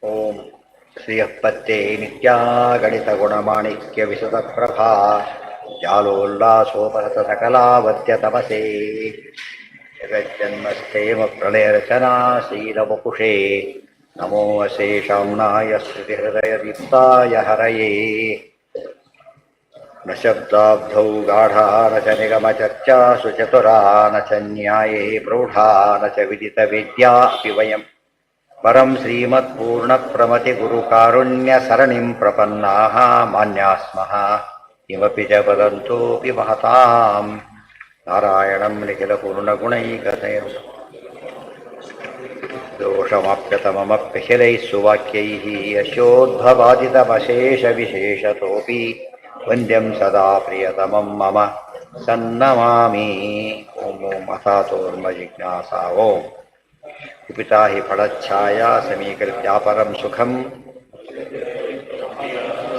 ಓಂ ಶ್ರೀಯಪ್ಪತ್ತೇ ನಿತ್ಯಾ ಗಣಿತ ಗುಣಮಾಣಿಕ್ಯ ವಿಶದ ಪ್ರಭಾ ಜಾಲೋಲ್ಲಾಸೋಪರತ ಸಕಲಾವತ್ಯ ತಪಸೇ ಜಗಜ್ಜನ್ಮಸ್ಥೇಮ ಪ್ರಳಯ ರಚನಾ ಶೀಲವಪುಷೇ ನಮೋ ಅಶೇಷಾಮ್ನಾಯ ಶ್ರುತಿಹೃದಯ ದೀಪ್ತಾಯ ಹರಯೇ ನ ಶಬ್ದಾಬ್ಧೌ ಗಾಢಾ ನ ಚ ನಿಗಮ ಚರ್ಚಾಸು ಚತುರಾ ನ ಚ ನ್ಯಾಯೇ ಪ್ರೌಢಾ ನ ಚ ವಿದಿತ ವಿದ್ಯಾ ಅಪಿ ವಯಂ ಪರಂ ಶ್ರೀಮತ್ಪೂರ್ಣಪ್ರಮತಿಗುರುಕಾರುಣ್ಯಸರಣಿಂ ಪ್ರಪನ್ನಾಃ ಮಾನ್ಯಾಃ ಸ್ಮಃ ಕಿಮಪಿ ಚ ವದಂತೋऽಪಿ ಮಹತಾಂ ನಾರಾಯಣಂ ನಿಖಿಲಪೂರ್ಣಗುಣೈಕತಯಂ ದೋಷಮಾಪ್ಯತಮಮಪ್ಯಖಿಲೈಃ ಸುವಾಕ್ಯೈಃ ಯಶೋದ್ಭವಾದಿತಮಶೇಷವಿಶೇಷತೋऽಪಿ ವಂದ್ಯಂ ಸದಾ ಪ್ರಿಯತಮಂ ಮಮ ಸನ್ನಮಾಮಿ ಓಂ ಓಂ ಅಥಾತೋರ್ಮಜಿಜ್ಞಾಸಾ ಓಂ ಕುಪಿತಾ ಹಿ ಫಲಚ್ಛಾಯಾ ಸಮೀಕೃತ್ಯಾಪರಂ ಸುಖಂ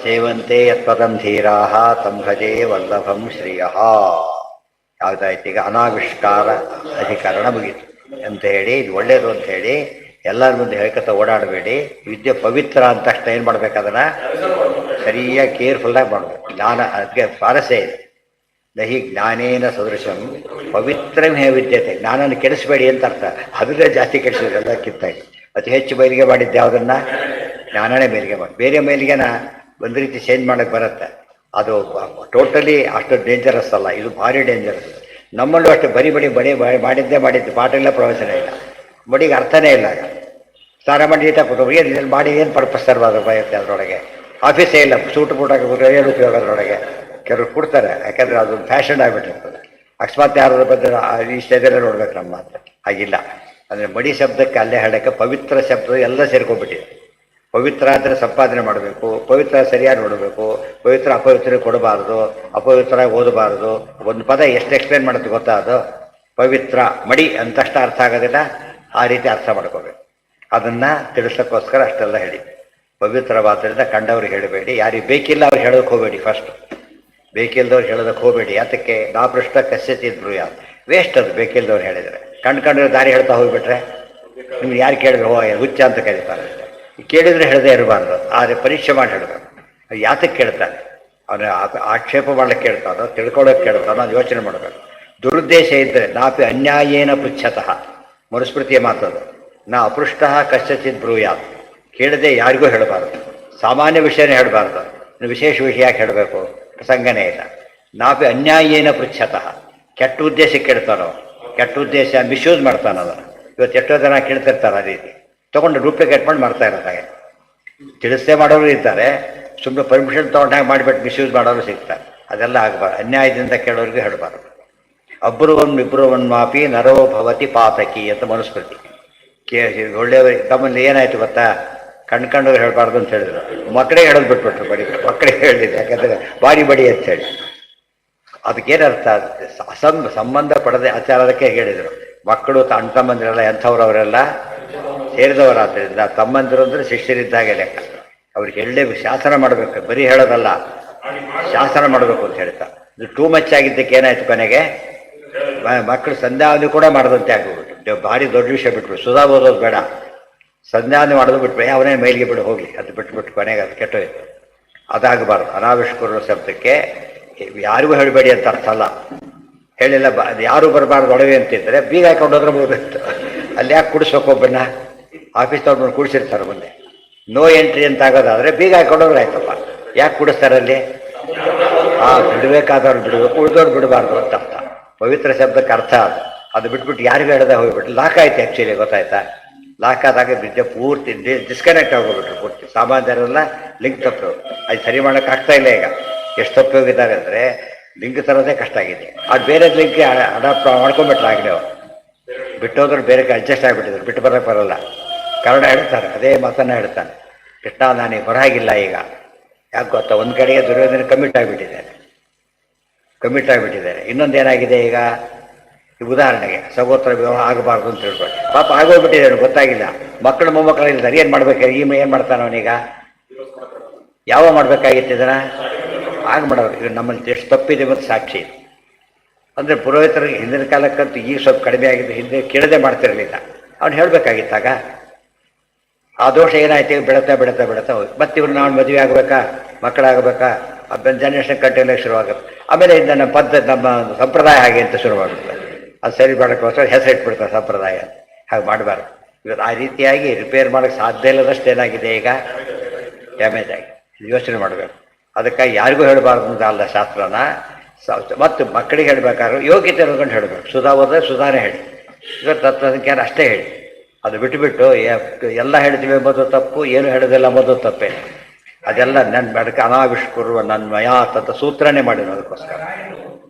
ಸೇವಂತೆ ಯತ್ಪದಂ ಧೀರಾಃ ತಂ ಭಜೆ ವಲ್ಲಭಂ ಶ್ರಿಯಃ. ಯಾವುದಾಯ್ತು ಈಗ ಅನಾವಿಷ್ಕಾರ ಅಧಿಕರಣ ಮುಗೀತು ಅಂತ ಹೇಳಿ ಇದು ಒಳ್ಳೆಯದು ಅಂತ ಹೇಳಿ ಎಲ್ಲರ ಮುಂದೆ ಹೇಳ್ಕೊತ ಓಡಾಡಬೇಡಿ. ವಿದ್ಯೆ ಪವಿತ್ರ ಅಂತ ತಕ್ಷಣ ಏನು ಮಾಡ್ಬೇಕು, ಅದನ್ನು ಸರಿಯಾಗಿ ಕೇರ್ಫುಲ್ಲಾಗಿ ಮಾಡಬೇಕು. ಜ್ಞಾನ ಅದಕ್ಕೆ ಸ್ವಾರಸ್ಯ ಇದೆ. ನಹಿ ಜ್ಞಾನೇನ ಸದೃಶಂ ಪವಿತ್ರಮೇ ವಿದ್ಯತೆ. ಜ್ಞಾನನ ಕೆಡಿಸಬೇಡಿ ಅಂತ ಅರ್ಥ. ಅದನ್ನೇ ಜಾಸ್ತಿ ಕೆಡಿಸಿದ್ರೆ ಎಲ್ಲಕ್ಕಿಂತ ಅತಿ ಹೆಚ್ಚು ಮೈಲಿಗೆ ಮಾಡಿದ್ದು ಯಾವುದನ್ನು? ಜ್ಞಾನನೇ ಮೇಲಿಗೆ ಮಾಡಿ. ಬೇರೆ ಮೇಲಿಗೆನ ಒಂದು ರೀತಿ ಚೇಂಜ್ ಮಾಡೋಕ್ಕೆ ಬರುತ್ತೆ. ಅದು ಟೋಟಲಿ ಅಷ್ಟು ಡೇಂಜರಸ್ ಅಲ್ಲ, ಇದು ಭಾರಿ ಡೇಂಜರಸ್. ನಮ್ಮಲ್ಲೂ ಅಷ್ಟೇ ಬಡಿ ಮಾಡಿದ್ದು ಪಾಠ ಇಲ್ಲ, ಪ್ರವಚನ ಇಲ್ಲ, ಬಡಿಗೆ ಅರ್ಥನೇ ಇಲ್ಲ. ಆಗ ಸ್ನಾನ ಮಾಡಿ ಏನು ಮಾಡಿ ಏನು ಪರ್ಪಸ್ ಸರ್ವಾದ ಬರುತ್ತೆ ಅದರೊಳಗೆ. ಆಫೀಸೇ ಇಲ್ಲ, ಸೂಟು ಬೂಟಾಗ ಏನು ಉಪಯೋಗ ಅದರೊಳಗೆ. ಕೆಲವರು ಕೊಡ್ತಾರೆ, ಯಾಕಂದರೆ ಅದೊಂದು ಫ್ಯಾಷನ್ ಆಗಿಬಿಟ್ಟಿರ್ತದೆ. ಅಕಸ್ಮಾತ್ ಯಾರು ಬಂದರೆ ಈ ಸ್ಟೇಜಲ್ಲೇ ನೋಡ್ಬೇಕು ನಮ್ಮ ಮಾತ್ರ. ಹಾಗಿಲ್ಲ. ಅಂದರೆ ಮಡಿ ಶಬ್ದಕ್ಕೆ ಅಲ್ಲೇ ಹೇಳೋಕ್ಕೆ ಪವಿತ್ರ ಶಬ್ದ ಎಲ್ಲ ಸೇರ್ಕೊಂಡ್ಬಿಟ್ಟಿದೆ. ಪವಿತ್ರ ಅಂದರೆ ಸಂಪಾದನೆ ಮಾಡಬೇಕು, ಪವಿತ್ರ ಸರಿಯಾಗಿ ನೋಡಬೇಕು, ಪವಿತ್ರ ಅಪವಿತ್ರ ಕೊಡಬಾರ್ದು, ಅಪವಿತ್ರ ಓದಬಾರ್ದು. ಒಂದು ಪದ ಎಷ್ಟು ಎಕ್ಸ್ಪ್ಲೇನ್ ಮಾಡುತ್ತೆ ಗೊತ್ತಾ? ಅದು ಪವಿತ್ರ ಮಡಿ ಅಂತಷ್ಟು ಅರ್ಥ ಆಗೋದಿಲ್ಲ, ಆ ರೀತಿ ಅರ್ಥ ಮಾಡ್ಕೋಬೇಕು. ಅದನ್ನು ತಿಳಿಸೋಕ್ಕೋಸ್ಕರ ಅಷ್ಟೆಲ್ಲ ಹೇಳಿ. ಪವಿತ್ರವಾದ್ದರಿಂದ ಕಂಡವ್ರಿಗೆ ಹೇಳಬೇಡಿ, ಯಾರಿಗೆ ಬೇಕಿಲ್ಲ ಅವ್ರಿಗೆ ಹೇಳೋಕ್ಕೆ ಹೋಗಬೇಡಿ. ಫಸ್ಟ್ ಬೇಕಿಲ್ದವ್ರು ಹೇಳೋದಕ್ಕೆ ಹೋಗಬೇಡಿ. ಯಾತಕ್ಕೆ? ನಾ ಪೃಷ್ಠ ಕಸ್ಯತಿದ್ರು ಯಾರು ವೇಸ್ಟ್. ಅದು ಬೇಕಿಲ್ದವ್ರು ಹೇಳಿದರೆ ಕಂಡ್ರೆ ದಾರಿ ಹೇಳ್ತಾ ಹೋಗಿಬಿಟ್ರೆ ನಿಮ್ಗೆ ಯಾರು ಕೇಳಿದ್ರೆ ಹುಚ್ಚ ಅಂತ ಕರೀತಾರೆ. ಕೇಳಿದರೆ ಹೇಳದೇ ಇರಬಾರ್ದು, ಆದರೆ ಪರೀಕ್ಷೆ ಮಾಡಿ ಹೇಳಬೇಕು. ಯಾತಕ್ಕೆ ಕೇಳ್ತಾನೆ? ಅವನು ಆಕ್ಷೇಪ ಮಾಡ್ಲಿಕ್ಕೆ ಕೇಳ್ತಾನೋ, ತಿಳ್ಕೊಳ್ಳೋಕೆ ಕೇಳ್ತಾನೋ, ಅದು ಯೋಚನೆ ಮಾಡಬೇಕು. ದುರುದ್ದೇಶ ಇದ್ದರೆ ನಾಪಿ ಅನ್ಯಾಯೇನ ಪೃಚ್ಛತಃ, ಮನುಸ್ಮೃತಿಯ ಮಾತದು. ನಾ ಅಪೃಷ್ಟ ಕಶ್ಚಿತ್ ಬ್ರೂಯಾತ್. ಕೇಳದೆ ಯಾರಿಗೂ ಹೇಳಬಾರ್ದು, ಸಾಮಾನ್ಯ ವಿಷಯನೇ ಹೇಳಬಾರ್ದು. ವಿಶೇಷ ವಿಷಯ ಯಾಕೆ ಹೇಳಬೇಕು? ಪ್ರಸಂಗನೇ ಇಲ್ಲ. ನಾಪಿ ಅನ್ಯಾಯೇನ ಪೃಚ್ಛತಃ. ಕೆಟ್ಟ ಉದ್ದೇಶಕ್ಕೆ ಕೇಳ್ತಾನೋ, ಕೆಟ್ಟ ಉದ್ದೇಶ ಮಿಸ್ಯೂಸ್ ಮಾಡ್ತಾನೋ. ಇವತ್ತು ಎಷ್ಟೋ ಜನ ಕೇಳ್ತಿರ್ತಾರೆ, ಆ ರೀತಿ ತೊಗೊಂಡು ಡೂಪ್ಲಿಕೇಟ್ ಮಾಡಿ ಮಾಡ್ತಾ ಇರೋದಾಗೆ. ತಿಳಿಸೇ ಮಾಡೋರು ಇದ್ದಾರೆ, ಸುಮ್ಮನೆ ಪರ್ಮಿಷನ್ ತೊಗೊಂಡಾಗ ಮಾಡಿಬಿಟ್ಟು ಮಿಸ್ಯೂಸ್ ಮಾಡೋರು ಸಿಗ್ತಾರೆ. ಅದೆಲ್ಲ ಆಗಬಾರ್ದು. ಅನ್ಯಾಯದಿಂದ ಕೇಳೋರಿಗೆ ಹೇಳಬಾರ್ದು. ಇಬ್ಬರುವನ್ ಮಾಪಿ ನರೋ ಭವತಿ ಪಾತಕಿ ಅಂತ ಮನುಸ್ಮೃತಿ. ಒಳ್ಳೆಯವರು ತಮ್ಮಲ್ಲಿ ಏನಾಯ್ತು ಗೊತ್ತಾ? ಕಂಡ್ಕೊಂಡವ್ರು ಹೇಳಬಾರ್ದು ಅಂತ ಹೇಳಿದ್ರು. ಮಕ್ಕಳಿಗೆ ಹೇಳೋದು ಬಿಟ್ಬಿಟ್ರು. ಮಕ್ಕಳಿಗೆ ಹೇಳಿದೆ, ಯಾಕಂದರೆ ಬಡಿ ಅಂತ ಹೇಳಿ. ಅದಕ್ಕೇನರ್ಥ? ಸಂಬಂಧ ಪಡದೆ ಆಚಾರದಕ್ಕೆ ಹೇಳಿದರು. ಮಕ್ಕಳು ಅಣ್ಣ ತಮ್ಮಂದಿರೆಲ್ಲ ಎಂಥವ್ರವರೆಲ್ಲ ಸೇರಿದವರಾದ್ದರಿಂದ ತಮ್ಮಂದಿರು ಅಂದರೆ ಶಿಷ್ಯರಿದ್ದಾಗೆ ಲೆಕ್ಕ. ಅವ್ರಿಗೆ ಹೇಳಲೇ ಶಾಸನ ಮಾಡಬೇಕು, ಬರೀ ಹೇಳೋದಲ್ಲ, ಶಾಸನ ಮಾಡಬೇಕು ಅಂತ ಹೇಳ್ತಾ. ಇದು ಟೂ ಮಚ್ ಆಗಿದ್ದಕ್ಕೆ ಏನಾಯ್ತು ಕೊನೆಗೆ? ಮಕ್ಕಳು ಸಂಧ್ಯಾವಧಿ ಕೂಡ ಮಾಡದಂತೆ ಆಗೋಗ್ಬಿಟ್ಟು. ಭಾರಿ ದೊಡ್ಡ ವಿಷಯ ಬಿಟ್ಬಿಟ್ಟು ಸುಧಾ ಓದೋದು ಬೇಡ, ಸಂಧ್ಯಾವಧಿ ಮಾಡೋದು ಬಿಟ್ಬಿಟ್ಟು ಅವನೇ ಮೈಲಿಗೆ ಬಿಡು ಹೋಗಿ ಅದು ಬಿಟ್ಬಿಟ್ಟು ಕೊನೆಗೆ ಅದು ಕೆಟ್ಟೋಯ್ತು. ಅದಾಗಬಾರ್ದು. ಅನಾವಿಷ್ಕರ ಶಬ್ದಕ್ಕೆ ಯಾರಿಗೂ ಹೇಳಬೇಡಿ ಅಂತ ಅರ್ಥ ಅಲ್ಲ. ಹೇಳಿಲ್ಲ ಯಾರು ಬರಬಾರ್ದು ಒಡವೆ ಅಂತಿದ್ರೆ ಬೀಗ ಹಾಕೊಂಡು ಹೋದ್ರೆ ಹೋಗ್ಬೇಕು. ಅಲ್ಲಿ ಯಾಕೆ ಕುಡಿಸ್ಬೇಕು? ಒಬ್ಬನ್ನ ಆಫೀಸ್ ತಗೊಂಡು ಕುಡಿಸಿರ್ತಾರೆ ಮುಂದೆ. ನೋ ಎಂಟ್ರಿ ಅಂತ ಆಗೋದಾದರೆ ಬೀಗ ಹಾಕೊಂಡೋದ್ರೆ ಆಯ್ತಪ್ಪ. ಯಾಕೆ ಕುಡಿಸ್ತಾರಲ್ಲಿ? ಬಿಡಬೇಕಾದವ್ರು ಬಿಡಬೇಕು, ಉಳಿದವ್ರು ಬಿಡಬಾರ್ದು ಅಂತ ಅರ್ಥ. ಪವಿತ್ರ ಶಬ್ದಕ್ಕೆ ಅರ್ಥ ಅದು. ಅದು ಬಿಟ್ಬಿಟ್ಟು ಯಾರಿಗೂ ಹೇಳದೆ ಹೋಗ್ಬಿಟ್ಟು ಲಾಕ್ ಆಯ್ತು. ಆ್ಯಕ್ಚುಲಿ ಗೊತ್ತಾಯ್ತಾ? ಲಾಕ್ ಆದಾಗ ವಿದ್ಯೆ ಪೂರ್ತಿ ಡಿಸ್ಕನೆಕ್ಟ್ ಆಗೋಗ್ಬಿಟ್ರು ಪೂರ್ತಿ. ಸಾಮಾನ್ಯರೆಲ್ಲ ಲಿಂಕ್ ತಪ್ಪು. ಅದು ಸರಿ ಮಾಡೋಕ್ಕೆ ಆಗ್ತಾ ಇಲ್ಲ. ಈಗ ಎಷ್ಟು ತಪ್ಪೋಗಿದ್ದಾರೆ ಅಂದರೆ ಲಿಂಕ್ ತರೋದೇ ಕಷ್ಟ ಆಗಿದೆ. ಅದು ಬೇರೆ ಲಿಂಕ್ ಅಡಾಪ್ಟ್ ಮಾಡ್ಕೊಂಡ್ಬಿಟ್ರೆ ಆಗಲಿ. ಅವರು ಬಿಟ್ಟೋದ್ರೆ ಬೇರೆ ಅಡ್ಜಸ್ಟ್ ಆಗಿಬಿಟ್ಟಿದ್ರು, ಬಿಟ್ಟು ಬರೋಕ್ಕೆ ಬರೋಲ್ಲ. ಕನ್ನಡ ಹೇಳ್ತಾರೆ, ಅದೇ ಮಾತನ್ನು ಹೇಳ್ತಾನೆ. ಕೃಷ್ಣ ನಾನು ಹೊರಗಿಲ್ಲ ಈಗ. ಯಾಕೆ ಗೊತ್ತಾ? ಒಂದು ಕಡೆಗೆ ದುರ್ಯೋಧನ ಕಮಿಟ್ ಆಗಿಬಿಟ್ಟಿದ್ದಾರೆ. ಇನ್ನೊಂದು ಏನಾಗಿದೆ ಈಗ? ಈ ಉದಾಹರಣೆಗೆ ಸಗೋತ್ರ ವಿವಾಹ ಆಗಬಾರ್ದು ಅಂತ ಹೇಳ್ಬೋದು. ಪಾಪ ಆಗೋಗ್ಬಿಟ್ಟಿದ್ದಾರೆ, ಗೊತ್ತಾಗಿಲ್ಲ. ಮಕ್ಕಳು ಮೊಮ್ಮಕ್ಕಳು ಇರ್ತಾರೆ, ಏನು ಮಾಡ್ಬೇಕು? ಏನು ಮಾಡ್ತಾನೆ ಅವನೀಗ? ಯಾವ ಮಾಡಬೇಕಾಗಿತ್ತು ಇದನ್ನು? ಆಗ ಮಾಡೋರು. ಈಗ ನಮ್ಮಲ್ಲಿ ಎಷ್ಟು ತಪ್ಪಿದೆ ಮತ್ತು ಸಾಕ್ಷಿ. ಅಂದರೆ ಪುರೋಹಿತರಿಗೆ ಹಿಂದಿನ ಕಾಲಕ್ಕಂತೂ ಈಗ ಸ್ವಲ್ಪ ಕಡಿಮೆ ಆಗಿದ್ದು, ಹಿಂದೆ ಕೇಳದೆ ಮಾಡ್ತಿರಲಿಲ್ಲ. ಅವ್ನು ಹೇಳಬೇಕಾಗಿತ್ತಾಗ ಆ ದೋಷ ಏನಾಯ್ತು, ಈಗ ಬೆಳೀತಾ ಬೆಳೀತಾ ಬೆಳೀತಾ ಹೋಗಿ ಮತ್ತೆ ಇವ್ರು ನಾವು ಮದುವೆ ಆಗಬೇಕಾ, ಮಕ್ಕಳಾಗಬೇಕಾ, ಜನರೇಷನ್ ಕಂಟಿನ್ಯೂ ಶುರುವಾಗುತ್ತೆ. ಆಮೇಲೆ ಇಂದ ನಮ್ಮ ಪದ್ಧತಿ, ನಮ್ಮ ಸಂಪ್ರದಾಯ ಹಾಗೆ ಅಂತ ಶುರುವಾಗುತ್ತೆ. ಅದು ಸರಿ ಮಾಡೋಕ್ಕೋಸ್ಕರ ಹೆಸರು ಇಟ್ಬಿಡ್ತಾರೆ ಸಂಪ್ರದಾಯ. ಹಾಗೆ ಮಾಡಬಾರ್ದು. ಇವತ್ತು ಆ ರೀತಿಯಾಗಿ ರಿಪೇರ್ ಮಾಡೋಕ್ಕೆ ಸಾಧ್ಯ ಇಲ್ಲದಷ್ಟು ಏನಾಗಿದೆ ಈಗ ಡ್ಯಾಮೇಜ್ ಆಗಿ. ಯೋಚನೆ ಮಾಡಬೇಕು. ಅದಕ್ಕಾಗಿ ಯಾರಿಗೂ ಹೇಳಬಾರ್ದು ಅಂತ ಅಲ್ಲ ಶಾಸ್ತ್ರನ. ಮತ್ತು ಮಕ್ಕಳಿಗೆ ಹೇಳಬೇಕಾದ್ರೆ ಯೋಗ್ಯತೆ ಇರೋಕೊಂಡು ಹೇಳಬೇಕು. ಸುಧಾ ಹೋದರೆ ಸುಧಾನೇ ಹೇಳಿ, ಇವತ್ತು ತತ್ವಸಂಖ್ಯಾನ ಅಷ್ಟೇ ಹೇಳಿ. ಅದು ಬಿಟ್ಟುಬಿಟ್ಟು ಎಲ್ಲ ಹೇಳ್ತೀವಿ ಎಂಬುದು ತಪ್ಪು, ಏನು ಹೇಳೋದಿಲ್ಲ ಎಂಬುದು ತಪ್ಪೇ. ಅದೆಲ್ಲ ನನ್ನ ಬೆಳಕ ಅನಾವಿಷ್ಕರುವ ನನ್ಮಯ ಅಂತ ಸೂತ್ರನೇ ಮಾಡಿದ್ರು ಅದಕ್ಕೋಸ್ಕರ.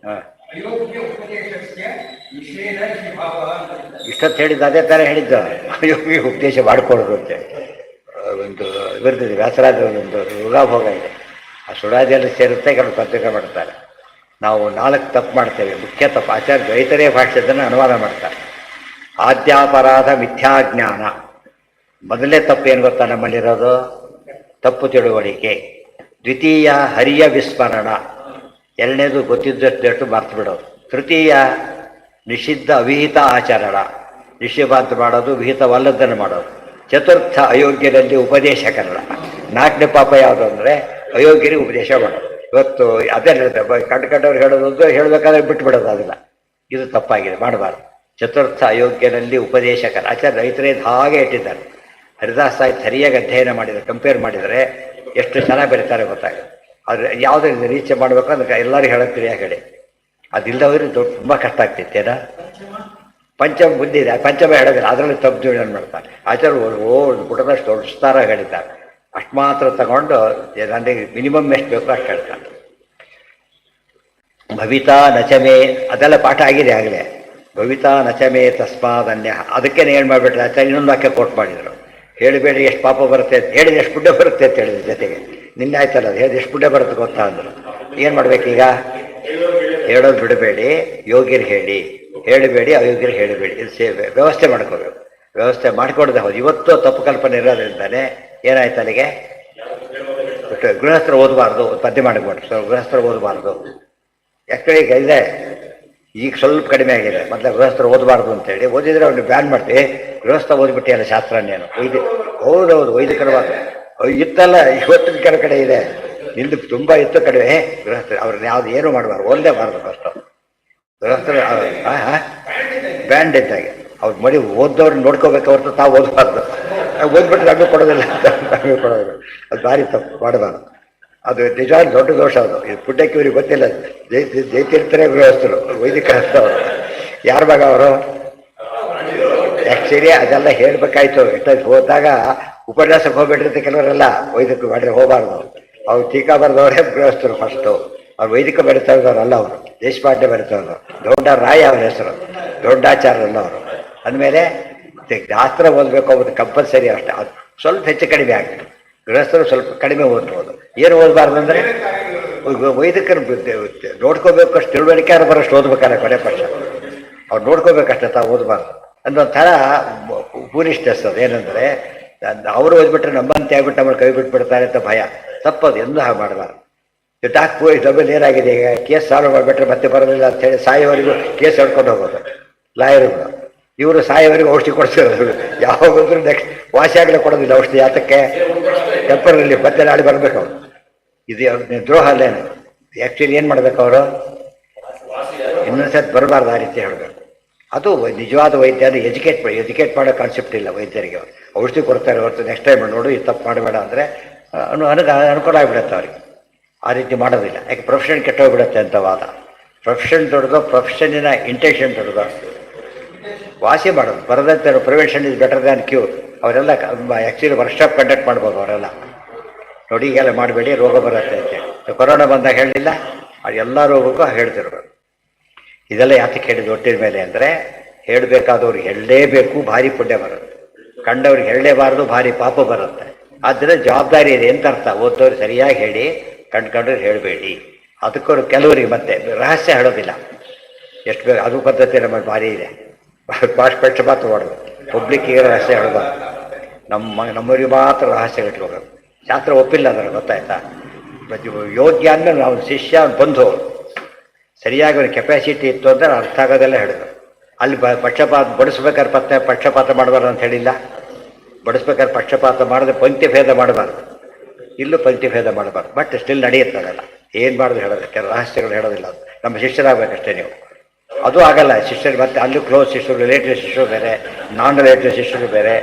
ಹಾಂ, ಇಷ್ಟೊತ್ತು ಹೇಳಿದ್ದು ಅದೇ ಥರ ಹೇಳಿದ್ದ ಯೋಗಿ ಉಪದೇಶ ಮಾಡಿಕೊಡೋದು ಅಂತೇಳಿ. ಒಂದು ಬರ್ತದೆ ವ್ಯಾಸರಾಜ ಒಂದು ಋಗಾಭೋಗ ಇದೆ. ಆ ಸುಡಾದಿಯಲ್ಲಿ ಸೇರುತ್ತೆ, ಕೆಲವು ಪತ್ರಿಕೆ ಮಾಡ್ತಾರೆ. ನಾವು 4 ತಪ್ಪು ಮಾಡ್ತೇವೆ. ಮುಖ್ಯ ತಪ್ಪು ಆಚಾರ್ಯ ದ್ವೈತರೇ ಭಾಷ್ಯದನ್ನು ಅನುವಾದ ಮಾಡ್ತಾರೆ. ಆದ್ಯಾಪರಾಧ ಮಿಥ್ಯಾಜ್ಞಾನ. ಮೊದಲನೇ ತಪ್ಪು ಏನು ಗೊತ್ತಾ ನಮ್ಮಲ್ಲಿರೋದು? ತಪ್ಪು ತಿಳುವಳಿಕೆ. ದ್ವಿತೀಯ ಹರಿಯ ವಿಸ್ಮರಣ. ಎರಡನೇದು ಗೊತ್ತಿದ್ದಷ್ಟು ಮರ್ತು ಬಿಡೋದು. ತೃತೀಯ ನಿಷಿದ್ಧ ಅವಿಹಿತ ಆಚರಣ. ನಿಷಿದ್ಧ ಮಾಡೋದು, ವಿಹಿತವಲ್ಲದನ್ನು ಮಾಡೋದು. ಚತುರ್ಥ ಅಯೋಗ್ಯರಲ್ಲಿ ಉಪದೇಶಕರಣ. 4ನೇ ಪಾಪ ಯಾವುದು ಅಂದರೆ ಅಯೋಗ್ಯರಿಗೆ ಉಪದೇಶ ಮಾಡೋದು. ಇವತ್ತು ಅದೇ ಹೇಳ್ತಾರೆ, ಕಂಡುಕಂಡವ್ರು ಹೇಳೋದು ಹೇಳಬೇಕಾದ್ರೆ ಬಿಟ್ಟುಬಿಡೋದು. ಅದಲ್ಲ, ಇದು ತಪ್ಪಾಗಿದೆ, ಮಾಡಬಾರ್ದು. ಚತುರ್ಥ ಅಯೋಗ್ಯರಲ್ಲಿ ಉಪದೇಶಕರ. ಆಚಾರ್ಯ ರೈತರೇ ಹಾಗೆ ಇಟ್ಟಿದ್ದಾರೆ. ಹರಿದಾಸ ಸಾಹಿತ್ಯ ಸರಿಯಾಗಿ ಅಧ್ಯಯನ ಮಾಡಿದರೆ, ಕಂಪೇರ್ ಮಾಡಿದರೆ ಎಷ್ಟು ಚೆನ್ನಾಗಿ ಬರೀತಾರೆ ಗೊತ್ತಾಗುತ್ತೆ. ಆದರೆ ಯಾವುದರಿಂದ ರೀಚ್ ಮಾಡಬೇಕು ಅದಕ್ಕೆ ಎಲ್ಲರಿಗೂ ಹೇಳೋಕ್ಕೆ ಸರಿಯಾಗಿ ಹೇಳಿ. ಅದಿಲ್ಲದವ್ರಿಗೆ ತುಂಬ ಕಷ್ಟ ಆಗ್ತೈತೇನ. ಪಂಚಮ ಬುದ್ಧಿ ಇದೆ, ಪಂಚಮ ಹೇಳೋದಿಲ್ಲ, ಅದರಲ್ಲಿ ತಪ್ಪು ಜೀವನ ಮಾಡ್ತಾರೆ. ಆಚಾರ್ಯ ಪುಟದಷ್ಟು ದೊಡ್ಡ ಹೇಳಿದ್ದಾರೆ. ಅಷ್ಟು ಮಾತ್ರ ತಗೊಂಡು ನನಗೆ ಮಿನಿಮಮ್ ಎಷ್ಟು ಬೇಕೋ ಅಷ್ಟು ಹೇಳ್ತಾರೆ. ಭವಿತಾ ನಚಮೇ, ಅದೆಲ್ಲ ಪಾಠ ಆಗಿದೆ ಆಗಲೇ. ಭವಿತಾ ನಚಮೇ ತಸ್ಮಾದನ್ಯ. ಅದಕ್ಕೇನೆ ಏನು ಮಾಡಿಬಿಟ್ರೆ ಆಚಾರ್ಯ ಇನ್ನೊಂದು ವಾಕ್ಯ ಕೋಟ್ ಮಾಡಿದರು. ಹೇಳಬೇಡಿ ಎಷ್ಟು ಪಾಪ ಬರುತ್ತೆ ಅಂತ, ಹೇಳಿದ ಎಷ್ಟು ಪುಣ್ಯ ಬರುತ್ತೆ ಅಂತ ಹೇಳಿದ್ರು. ಜೊತೆಗೆ ನಿನ್ನೆ ಆಯ್ತಲ್ಲ, ಅದು ಹೇಳಿದ ಎಷ್ಟು ಪುಣ್ಯ ಬರುತ್ತೆ ಗೊತ್ತಾ ಅಂದರು. ಏನು ಮಾಡ್ಬೇಕೀಗ? ಹೇಳೋದು ಬಿಡಬೇಡಿ, ಯೋಗ್ಯರು ಹೇಳಿ. ಹೇಳಬೇಡಿ, ಅಯೋಗ್ಯರು ಹೇಳಬೇಡಿ. ಇದು ವ್ಯವಸ್ಥೆ ಮಾಡ್ಕೋಬೇಕು. ವ್ಯವಸ್ಥೆ ಮಾಡಿಕೊಡದೆ ಹೌದು. ಇವತ್ತು ತಪ್ಪು ಕಲ್ಪನೆ ಇರೋದ್ರಿಂದಲೇ ಏನಾಯ್ತು ಅಲ್ಲಿಗೆ? ಗೃಹಸ್ಥರು ಓದಬಾರ್ದು, ಪದ್ಯ ಮಾಡಿಕೊಟ್ಟು ಗೃಹಸ್ಥರು ಓದಬಾರ್ದು. ಯಾಕಂದ್ರೆ ಈಗ ಇದೆ, ಈಗ ಸ್ವಲ್ಪ ಕಡಿಮೆ ಆಗಿದೆ. ಮೊದಲ ಗೃಹಸ್ಥರು ಓದಬಾರ್ದು ಅಂತೇಳಿ ಓದಿದ್ರೆ ಅವ್ನು ಬ್ಯಾನ್ ಮಾಡ್ತೀವಿ. ಗೃಹಸ್ಥ ಓದ್ಬಿಟ್ಟಿಯಲ್ಲ ಶಾಸ್ತ್ರನ್ನೇನು ಹೌದೌದು ವೈದಿಕರವಾದ ಇತ್ತಲ್ಲ. ಇವತ್ತಿನ ಕೆಲವು ಕಡೆ ಇದೆ, ನಿಂದು ತುಂಬ ಇತ್ತು ಕಡಿಮೆ. ಗೃಹಸ್ಥರು ಅವ್ರನ್ನ ಯಾವ್ದು ಏನೂ ಮಾಡಬಾರ್ದು, ಓದಲೇಬಾರ್ದು. ಫಸ್ಟು ಗೃಹಸ್ಥರು ಬ್ಯಾಂಡ್ ಇದ್ದಾಗೆ ಅವ್ರು ಮಡಿ ಓದೋರ್ನ ನೋಡ್ಕೋಬೇಕು ಹೊರತು ತಾವು ಓದಬಾರ್ದು. ಓದ್ಬಿಟ್ಟು ನಮಗೆ ಕೊಡೋದಿಲ್ಲ ಅಂತ ನಮಗೆ ಕೊಡೋದಿಲ್ಲ. ಅದು ಭಾರಿ ತಪ್ಪು, ಮಾಡಬಾರ್ದು. ಅದು ನಿಜವಾದ ದೊಡ್ಡ ದೋಷ. ಅದು ಇದು ಪುಣ್ಯಕ್ಕೆ ಇವ್ರಿಗೆ ಗೊತ್ತಿಲ್ಲ. ಜೈತಿರ್ತಾರೆ ಗೃಹಸ್ಥರು, ವೈದಿಕ ಅವರು. ಯಾರ ಭಾಗ ಅವರು? ಆ್ಯಕ್ಚುಲಿ ಅದೆಲ್ಲ ಹೇಳಬೇಕಾಯ್ತು. ಎಷ್ಟೊತ್ತು ಹೋದಾಗ ಉಪನ್ಯಾಸಕ್ಕೆ ಹೋಗ್ಬಿಟ್ಟಿರುತ್ತೆ ಕೆಲವರೆಲ್ಲ. ವೈದಿಕ ಮಾಡಿದ್ರೆ ಹೋಗಬಾರ್ದು. ಅವ್ರು ಟೀಕಾ ಬರೆದವರೇ ಗೃಹಸ್ಥರು ಫಸ್ಟು. ಅವ್ರು ವೈದಿಕ ಬರಿತಾ ಇದ್ದವ್ರಲ್ಲ, ಅವರು ದೇಶಪಾಂಡೆ ಬರಿತಾ ಇದ್ದವರು. ದೊಡ್ಡ ರಾಯ ಅವ್ರ ಹೆಸರು, ದೊಡ್ಡಾಚಾರ್ಯರಲ್ಲ ಅವರು. ಅಂದಮೇಲೆ ಶಾಸ್ತ್ರ ಓದಬೇಕು ಅನ್ನೋದು ಕಂಪಲ್ಸರಿ ಅಷ್ಟೇ. ಅದು ಸ್ವಲ್ಪ ಹೆಚ್ಚು ಕಡಿಮೆ ಆಗಿದೆ. ಗೃಹಸ್ಥರು ಸ್ವಲ್ಪ ಕಡಿಮೆ ಓದ್ಬೋದು. ಏನು ಓದಬಾರ್ದು ಅಂದರೆ ವೈದಿಕರು ನೋಡ್ಕೋಬೇಕು, ಅಷ್ಟು ತಿಳುವಳಿಕೆ ಅವ್ರು ಬರೋಷ್ಟು ಓದ್ಬೇಕಾದ್ರೆ ಕೊನೆ ಪಕ್ಷ ಅವ್ರು ನೋಡ್ಕೋಬೇಕಷ್ಟೇ, ತಾವು ಓದಬಾರ್ದು ಅನ್ನೋಂಥರ ಪೂನಿಷ್ಠಸ್. ಅದು ಏನಂದರೆ ಅವರು ಓದ್ಬಿಟ್ರೆ ನಮ್ಮಂತೆ ಆಗ್ಬಿಟ್ಟು ನಮ್ಮನ್ನು ಕೈ ಬಿಟ್ಬಿಡ್ತಾರೆ ಅಂತ ಭಯ. ತಪ್ಪದು, ಎಂದೂ ಹಾಗೆ ಮಾಡಬಾರ್ದು. ಡಾಕ್ಟ್ರು ಡಬಲ್ ಏನಾಗಿದೆ ಈಗ, ಕೇಸ್ ಸಾಲ್ವ್ ಮಾಡಿಬಿಟ್ರೆ ಮತ್ತೆ ಬರೋದಿಲ್ಲ ಅಂತೇಳಿ ಸಾಯೋವರೆಗೂ ಕೇಸ್ ಹೇಳ್ಕೊಂಡು ಹೋಗೋದು ಲಾಯರ್ಗಳು. ಇವರು ಸಾಯೋವರೆಗೂ ಔಷಧಿ ಕೊಡ್ತಿರೋದು. ಯಾವಾಗಂದ್ರೂ ನೆಕ್ಸ್ಟ್ ವಾಸಿ ಆಗಲೇ ಕೊಡೋದಿಲ್ಲ ಔಷಧಿ. ಯಾತಕ್ಕೆ? ಟೆಂಪರಲ್ಲಿ ಮತ್ತೆ ನಾಳೆ ಬರಬೇಕು ಅವರು. ಇದು ದ್ರೋಹ ಅಲ್ಲೇನು? ಆ್ಯಕ್ಚುಲಿ ಏನು ಮಾಡಬೇಕು ಅವರು? ಇನ್ನೊಂದ್ಸತಿ ಬರಬಾರ್ದು, ಆ ರೀತಿ ಹೇಳಬೇಕು. ಅದು ನಿಜವಾದ ವೈದ್ಯರು ಎಜುಕೇಟ್ ಮಾಡೋ ಕಾನ್ಸೆಪ್ಟ್ ಇಲ್ಲ ವೈದ್ಯರಿಗೆ. ಔಷಧಿ ಕೊಡ್ತಾರೆ ಹೊರತು ನೆಕ್ಸ್ಟ್ ಟೈಮ್ ನೋಡು ಈ ತಪ್ಪು ಮಾಡಬೇಡ ಅಂದರೆ ಅನುಕೂಲ ಆಗಿಬಿಡುತ್ತೆ ಅವ್ರಿಗೆ. ಆ ರೀತಿ ಮಾಡೋದಿಲ್ಲ. ಯಾಕೆ? ಪ್ರೊಫೆಷನ್ ಕೆಟ್ಟೋಗ್ಬಿಡುತ್ತೆ ಅಂತ ವಾದ. ಪ್ರೊಫೆಷನ್ ದೊಡ್ಡದು, ಪ್ರೊಫೆಷನ್ನಿನ ಇಂಟೆನ್ಷನ್ ದೊಡ್ಡದು. ವಾಸಿ ಮಾಡೋದು ಬರದಂತೆ prevention is better than cure. ಅವರೆಲ್ಲ ಆ್ಯಕ್ಚುಲಿ ವರ್ಕ್ಶಾಪ್ ಕಂಡಕ್ಟ್ ಮಾಡ್ಬೋದು ಅವರೆಲ್ಲ. ನೋಡಿ ಈಗೆಲ್ಲ ಮಾಡಬೇಡಿ, ರೋಗ ಬರುತ್ತೆ ಅಂತೇಳಿ. ಕೊರೋನಾ ಬಂದಾಗ ಹೇಳಲಿಲ್ಲ, ಅದು ಎಲ್ಲ ರೋಗಕ್ಕೂ ಹೇಳ್ತಿರ್ಬೇಕು. ಇದೆಲ್ಲ ಯಾತಕ್ಕೆ ಹೇಳಿದ್ದು ಒಟ್ಟಿನ ಮೇಲೆ ಅಂದರೆ, ಹೇಳಬೇಕಾದವ್ರಿಗೆ ಹೇಳಲೇಬೇಕು, ಭಾರಿ ಪುಣ್ಯ ಬರುತ್ತೆ. ಕಂಡವ್ರಿಗೆ ಹೇಳಲೇಬಾರ್ದು, ಭಾರಿ ಪಾಪ ಬರುತ್ತೆ. ಆದ್ದರಿಂದ ಜವಾಬ್ದಾರಿ ಇದೆ ಅಂತ ಅರ್ಥ. ಓದೋರು ಸರಿಯಾಗಿ ಹೇಳಿ, ಕಂಡ್ಕೊಂಡ್ರೆ ಹೇಳಬೇಡಿ. ಅದಕ್ಕವರು ಕೆಲವರಿಗೆ ಮತ್ತೆ ರಹಸ್ಯ ಹೇಳೋದಿಲ್ಲ. ಎಷ್ಟು ಬೇಕು ಅದು ಪದ್ಧತಿ ನಮ್ಮಲ್ಲಿ ಭಾರಿ ಇದೆ. ಪಕ್ಷಪಾತ ಮಾಡೋದು, ಪಬ್ಲಿಕ್ಕಿಗೆ ರಹಸ್ಯ ಹೇಳಬಾರ್ದು. ನಮ್ಮವರಿಗೆ ಮಾತ್ರ ರಹಸ್ಯ ಇಟ್ಕೋಬೇಕು. ಶಾಸ್ತ್ರ ಒಪ್ಪಿಲ್ಲ ಅದನ್ನು, ಗೊತ್ತಾಯ್ತಾ? ಯೋಗ್ಯ ಅಂದಮೇಲೆ ಅವ್ನ ಶಿಷ್ಯ, ಅವ್ನು ಬಂಧು, ಸರಿಯಾಗಿ ಅವ್ನ ಕೆಪಾಸಿಟಿ ಇತ್ತು ಅಂದರೆ ಅರ್ಥ ಆಗೋದೆಲ್ಲ ಹೇಳಿದ್ರು. ಅಲ್ಲಿ ಪಕ್ಷಪಾತ ಬಡಿಸ್ಬೇಕಾದ್ರೆ ಪಕ್ಷಪಾತ ಮಾಡಬಾರ್ದು ಅಂತ ಹೇಳಿಲ್ಲ. ಬಡಿಸ್ಬೇಕಾದ್ರೆ ಪಕ್ಷಪಾತ ಮಾಡದೆ ಪಂಕ್ತಿ ಭೇದ ಮಾಡಬಾರ್ದು, ಇಲ್ಲೂ ಪಂಕ್ತಿ ಭೇದ ಮಾಡಬಾರ್ದು. ಬಟ್ ಸ್ಟಿಲ್ ನಡೆಯುತ್ತದಲ್ಲ. ಏನು ಮಾಡೋದು ಹೇಳೋದು, ಕೆಲವು ರಹಸ್ಯಗಳು ಹೇಳೋದಿಲ್ಲ. ಅದು ನಮ್ಮ ಶಿಷ್ಯರಾಗಬೇಕಷ್ಟೇ ನೀವು. ಅದು ಆಗಲ್ಲ. ಶಿಷ್ಯರು ಮತ್ತೆ ಅಲ್ಲೂ ಕ್ಲೋಸ್ ಶಿಷ್ಯರು, ರಿಲೇಟಿವ್ ಶಿಷ್ಯರು ಬೇರೆ, ನಾನ್ ರಿಲೇಟಿವ್ ಶಿಷ್ಯರು ಬೇರೆ.